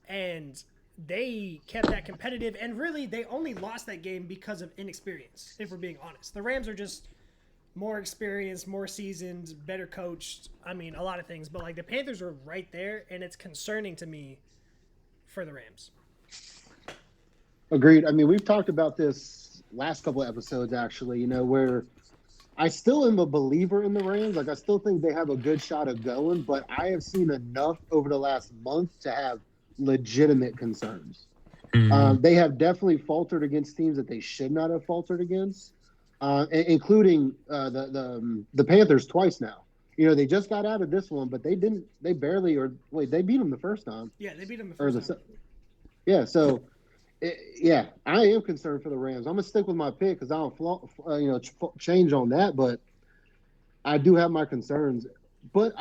And they kept that competitive. And really, they only lost that game because of inexperience, if we're being honest. The Rams are just more experienced, more seasoned, better coached. I mean, a lot of things. But, like, the Panthers are right there, and it's concerning to me for the Rams. Agreed. I mean, we've talked about this last couple of episodes, actually, where I still am a believer in the Rams. Like I still think they have a good shot of going, but I have seen enough over the last month to have legitimate concerns. Mhm. They have definitely faltered against teams that they should not have faltered against, including the Panthers twice now. You know, they just got out of this one, but they didn't. They barely, or wait, they beat them the first time. Yeah, they beat them the Or first time. yeah. So, yeah, I am concerned for the Rams. I'm gonna stick with my pick because I don't, change on that. But I do have my concerns. But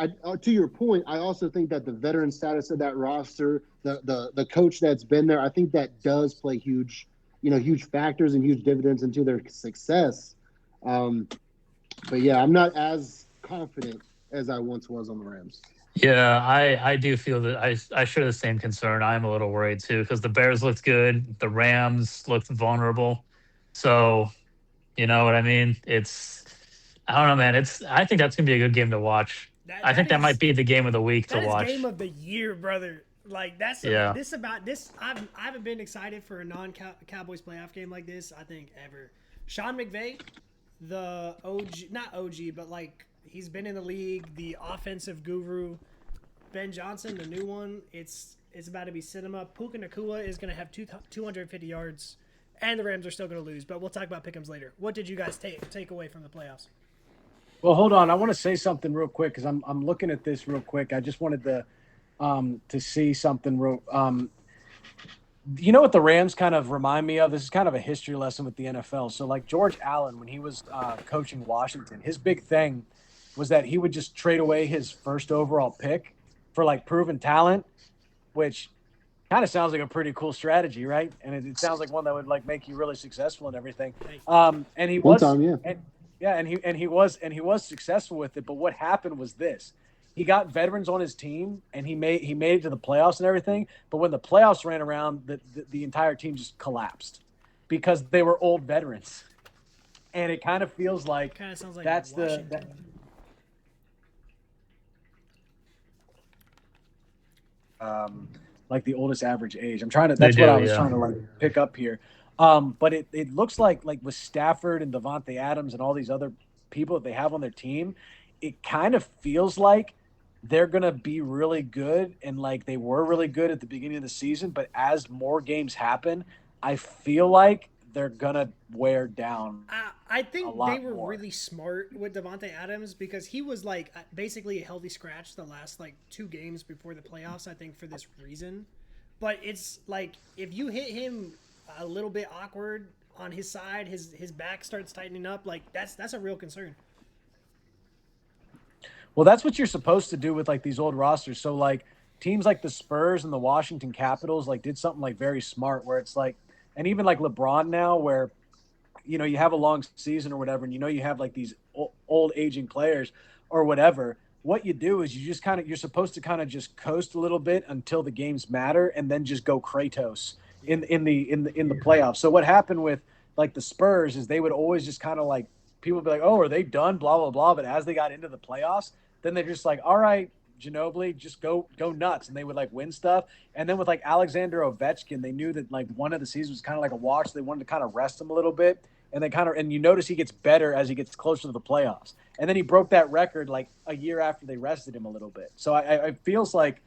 to your point, I also think that the veteran status of that roster, the coach that's been there, I think that does play huge factors and huge dividends into their success. But yeah, I'm not as confident as I once was on the Rams. Yeah, I do feel that I share the same concern. I'm a little worried too because the Bears looked good, the Rams looked vulnerable. So, you know what I mean? I don't know, man. I think that's gonna be a good game to watch. That I think that that might is be the game of the week to that is game watch. of the year, brother. Like Yeah. this about this. I haven't been excited for a non-Cowboys playoff game like this, I think, ever. Sean McVay, the OG, not OG, but like he's been in the league, the offensive guru. Ben Johnson, the new one, it's about to be cinema. Puka Nakua is going to have 250 yards, and the Rams are still going to lose. But we'll talk about pick'ems later. What did you guys take away from the playoffs? Well, hold on. I want to say something real quick because I'm looking at this real quick. I just wanted to see something real. You know what the Rams kind of remind me of? This is kind of a history lesson with the NFL. So, like George Allen, when he was coaching Washington, his big thing was that he would just trade away his first overall pick for like proven talent, which kind of sounds like a pretty cool strategy, right? And it sounds like one that would like make you really successful and everything. And he One was, time, yeah. and he was successful with it. But what happened was this: he got veterans on his team, and he made it to the playoffs and everything. But when the playoffs ran around, the entire team just collapsed because they were old veterans. And it kind of feels like Kind of sounds like that's Washington. like the oldest average age. I'm trying to. They That's what I do, was yeah. trying to like pick up here. But it looks like with Stafford and Devontae Adams and all these other people that they have on their team, it kind of feels like they're gonna be really good and like they were really good at the beginning of the season. But as more games happen, I feel like they're gonna wear down I a think they lot were more. really smart with Devontae Adams because he was like basically a healthy scratch the last like 2 games before the playoffs. I think for this reason, but it's like if you hit him a little bit awkward on his side, his back starts tightening up. Like that's a real concern. Well, that's what you're supposed to do with like these old rosters. So like teams like the Spurs and the Washington Capitals like did something like very smart where it's like, and even like LeBron now where you have a long season or whatever, and you have like these old aging players or whatever. What you do is you just you're supposed to kind of just coast a little bit until the games matter, and then just go Kratos in the playoffs. So what happened with like the Spurs is they would always just kind of like people would be like, oh, are they done? Blah blah blah. But as they got into the playoffs, then they're just like, all right, Ginobili, just go nuts, and they would like win stuff. And then with like Alexander Ovechkin, they knew that like one of the seasons was kind of like a wash. So they wanted to kind of rest him a little bit, and they and you notice he gets better as he gets closer to the playoffs. And then he broke that record like a year after they rested him a little bit. So I feels like,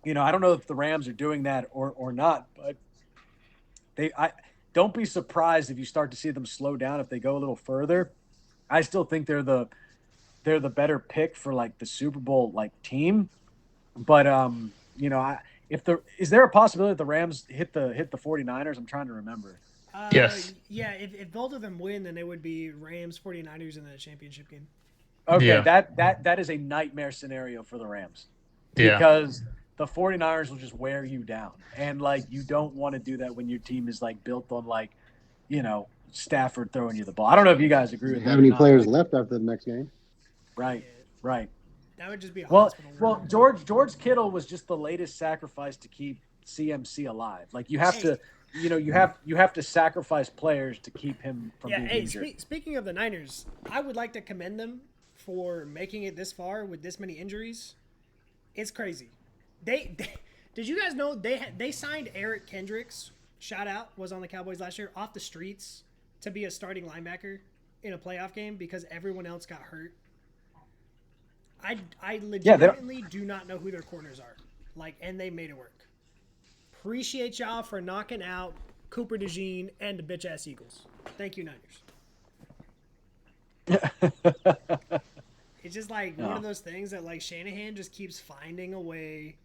I don't know if the Rams are doing that or not, but I don't be surprised if you start to see them slow down if they go a little further. I still think they're the better pick for like the Super Bowl like team, but is there a possibility that the Rams hit the 49ers? I'm trying to remember. Yes. Yeah, if both of them win, then it would be Rams 49ers in the championship game. Okay, Yeah. that is a nightmare scenario for the Rams Yeah. because the 49ers will just wear you down, and like you don't want to do that when your team is like built on like Stafford throwing you the ball. I don't know if you guys agree with that. How many players left after the next game? Right. That would just be a Well, hospital. George Kittle was just the latest sacrifice to keep CMC alive. Like you have to, you have to sacrifice players to keep him from being injured. Speaking of the Niners, I would like to commend them for making it this far with this many injuries. It's crazy. They did you guys know they signed Eric Kendricks? Shout out, was on the Cowboys last year off the streets to be a starting linebacker. in a playoff game because everyone else got hurt. I legitimately do not know who their corners are. Like, and they made it work. Appreciate y'all for knocking out Cooper DeJean and the bitch-ass Eagles. Thank you, Niners. It's just like one of those things that like Shanahan just keeps finding a way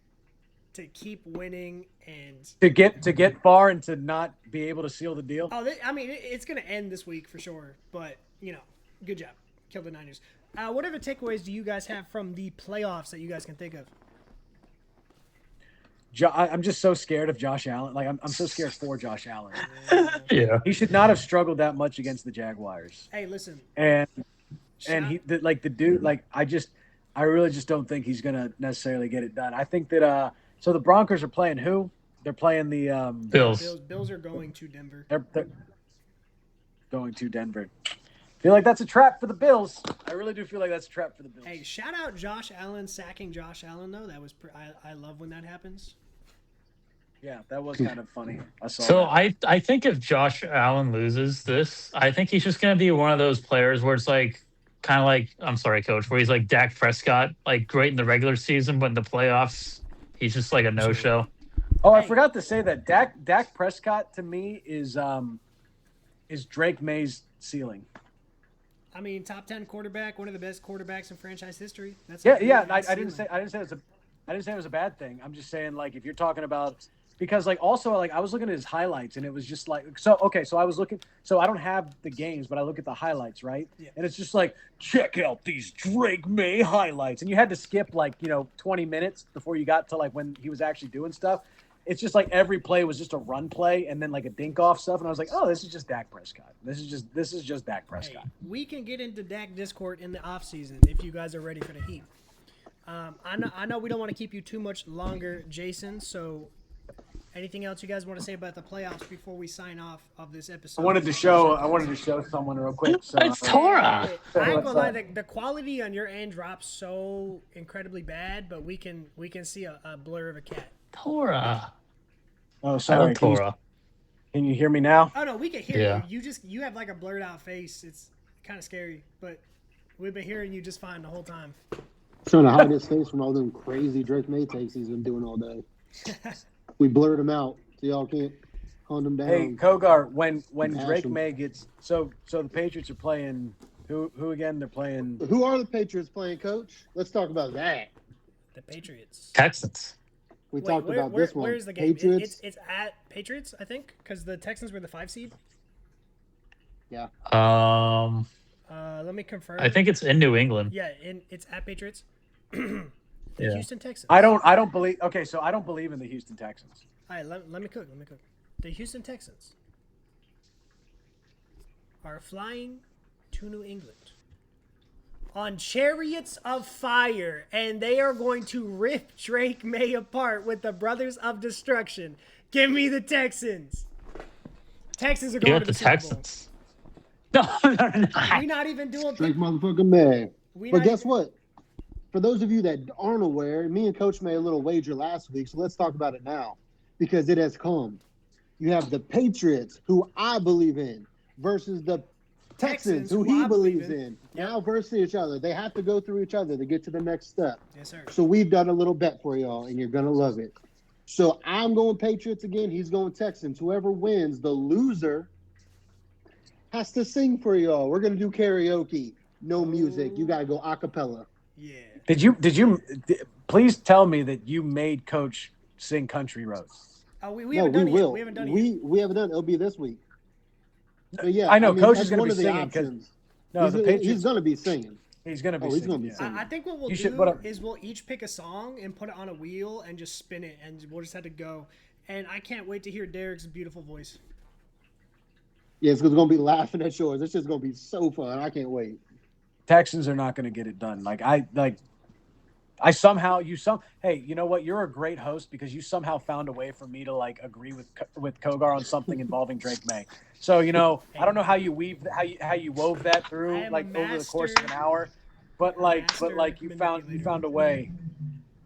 to keep winning and to get far and to not be able to seal the deal. Oh, I mean, it's going to end this week for sure. But good job, kill the Niners. What other takeaways do you guys have from the playoffs that you guys can think of? I'm just so scared of Josh Allen. Like I'm so scared for Josh Allen. Yeah, he should not have struggled that much against the Jaguars. Hey, listen, and the dude, like I really just don't think he's gonna necessarily get it done. I think that so the Broncos are playing who? They're playing the Bills. Bills are going to Denver. They're going to Denver. I feel like that's a trap for the Bills. I really do feel like that's a trap for the Bills. Hey, shout out Josh Allen sacking Josh Allen though. That was I love when that happens. Yeah, that was kind of funny. I saw. So that. I think if Josh Allen loses this, I think he's just going to be one of those players where it's like kind of like, I'm sorry, coach, where he's like Dak Prescott, like great in the regular season, but in the playoffs, he's just like a no-show. Oh, I forgot to say that Dak Prescott to me is Drake Maye's ceiling. I mean, top 10 quarterback, one of the best quarterbacks in franchise history. That's I didn't say it was a bad thing. I'm just saying, like, if you're talking about, because like also like I was looking at his highlights and it was just like so I was looking, so I don't have the games but I look at the highlights, right? Yeah. And it's just like, check out these Drake Maye highlights, and you had to skip like 20 minutes before you got to like when he was actually doing stuff. It's just like every play was just a run play and then like a dink off stuff, and I was like, oh, this is just Dak Prescott. This is just Dak Prescott. Hey, we can get into Dak Discord in the off season if you guys are ready for the heat. I know we don't want to keep you too much longer, Jason. So, anything else you guys want to say about the playoffs before we sign off of this episode? I wanted to show someone real quick. So, it's Torah. I ain't gonna lie, the quality on your end drops so incredibly bad, but we can see a blur of a cat. Torah. Oh, sorry. Torah. Can you hear me now? Oh no, we can hear you. You have like a blurred out face. It's kind of scary, but we've been hearing you just fine the whole time. Trying to hide his face from all them crazy Drake Maye takes he's been doing all day. We blurred him out, so y'all can't hunt him down. Hey, Kogar, when Drake Maye gets so the Patriots are playing who again? They're playing. Who are the Patriots playing, Coach? Let's talk about that. The Patriots. Texans. We talked about this one. Where's the game? Patriots. It's at Patriots, I think, because the Texans were the 5 seed. Yeah. Let me confirm. I think it's in New England. Yeah, it's at Patriots. Yeah. Houston Texans. I don't believe. Okay, so I don't believe in the Houston Texans. All right, let me cook. The Houston Texans are flying to New England on chariots of fire, and they are going to rip Drake Maye apart with the Brothers of Destruction. Give me the Texans. Texans are going to the Super Texans. No. We're not even doing Drake motherfucking Maye. But guess what? For those of you that aren't aware, me and Coach made a little wager last week, so let's talk about it now because it has come. You have the Patriots, who I believe in, versus the Texans, who he believes in. Now versus each other. They have to go through each other to get to the next step. Yes, sir. So we've done a little bet for y'all, and you're going to love it. So I'm going Patriots again. He's going Texans. Whoever wins, the loser has to sing for y'all. We're going to do karaoke. No music. You got to go a cappella. Yeah. Did you please tell me that you made Coach sing Country Roads? We haven't done it yet. We haven't done it yet. We haven't done it. It'll be this week. But yeah, I know Coach is going to be singing. He's going to be singing. He's going to be singing. I think what we'll do is we'll each pick a song and put it on a wheel and just spin it, and we'll just have to go. And I can't wait to hear Derek's beautiful voice. Yeah, it's going to be laughing at yours. It's just going to be so fun. I can't wait. Texans are not going to get it done. Hey, you know what? You're a great host because you somehow found a way for me to like agree with Kogar on something involving Drake Maye. So I don't know how you wove that through like over the course of an hour, but you found a way.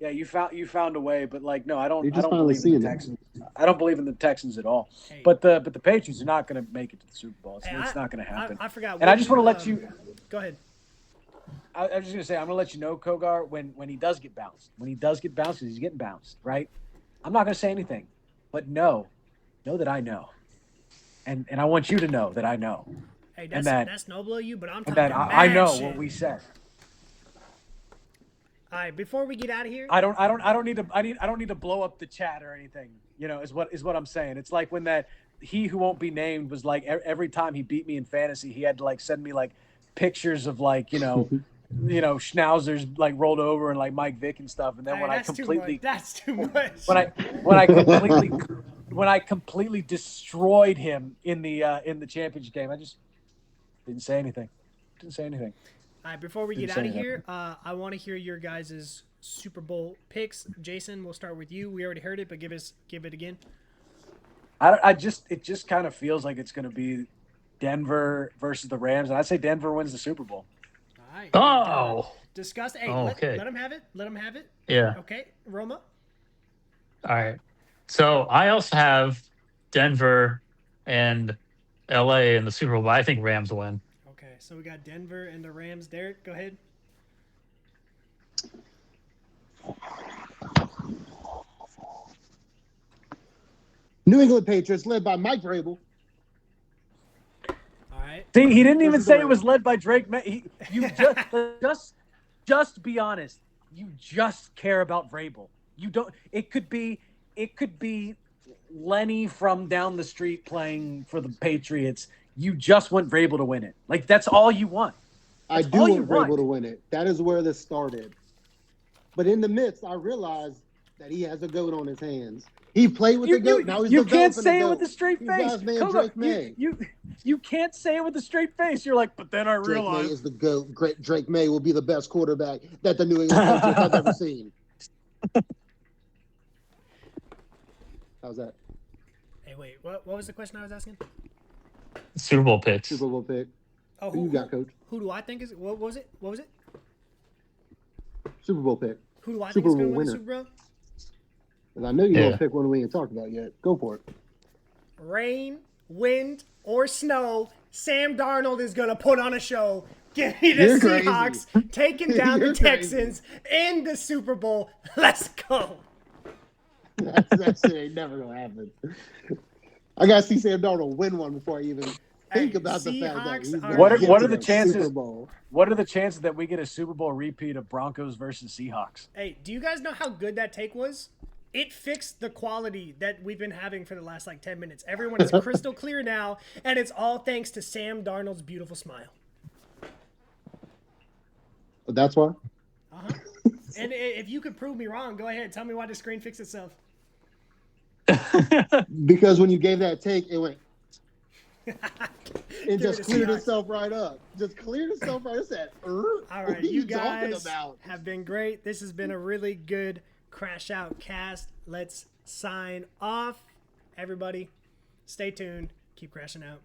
Yeah, you found a way, but like no, I don't believe in the Texans. I don't believe in the Texans at all. Hey. But the Patriots are not going to make it to the Super Bowl. It's not going to happen. I forgot. And I just want to let you. Go ahead. I was just going to say, I'm going to let you know, Kogar, when he does get bounced. When he does get bounced, because he's getting bounced, right? I'm not going to say anything, but know that I know, and I want you to know that I know. Hey, that's noble of you, but I'm talking that mad I know shit. what we said. All right, before we get out of here, I don't need to blow up the chat or anything. Is what I'm saying. It's like when that he who won't be named was like every time he beat me in fantasy, he had to like send me like pictures of like schnauzers like rolled over and like Mike Vick and stuff. And then when that's too much. When I completely destroyed him in the championship game, I just didn't say anything. All right, before we get out of here, I want to hear your guys' Super Bowl picks. Jason, we'll start with you. We already heard it, but give it again. It just kind of feels like it's going to be Denver versus the Rams, and I'd say Denver wins the Super Bowl. All right. Oh. Discuss. Hey, okay. let him have it. Yeah. Okay, Roma. All right. So I also have Denver and LA in the Super Bowl, but I think Rams win. Okay, so we got Denver and the Rams. Derek, go ahead. New England Patriots, led by Mike Vrabel. All right. See, he didn't even say it was led by Drake Maye. You just be honest. You just care about Vrabel. You don't. It could be Lenny from down the street playing for the Patriots. You just want Vrabel to win it. Like, that's all you want. I do want Vrabel to win it. That is where this started. But in the midst, I realized that he has a GOAT on his hands. He played with the GOAT. Now he's the GOAT. You can't say it with a straight face. Drake Maye. You can't say it with a straight face. You're like, but then I realized. Drake Maye is the GOAT. Great Drake Maye will be the best quarterback that the New England Patriots have ever seen. How's that? Hey, wait. What was the question I was asking? Super Bowl picks. Super Bowl pick. Oh, who you got, Coach? Who do I think is? What was it? Super Bowl pick. Who do I think is going to win the Super Bowl? Because I know you're going to pick one we ain't talked about yet. Go for it. Rain, wind, or snow, Sam Darnold is going to put on a show. Give me the Seahawks taking down the Texans in the Super Bowl. Let's go. That shit ain't never going to happen. I got to see Sam Darnold win one before I even think about the fact that he's what are the chances? Super Bowl. What are the chances that we get a Super Bowl repeat of Broncos versus Seahawks? Hey, do you guys know how good that take was? It fixed the quality that we've been having for the last 10 minutes. Everyone is crystal clear now, and it's all thanks to Sam Darnold's beautiful smile. That's why? Uh-huh. And if you could prove me wrong, go ahead. Tell me why the screen fixed itself. Because when you gave that take, it went and just cleared itself right up. Just cleared itself right up. Said, all right, you guys have been great. This has been a really good Crash Out Cast. Let's sign off. Everybody, stay tuned. Keep crashing out.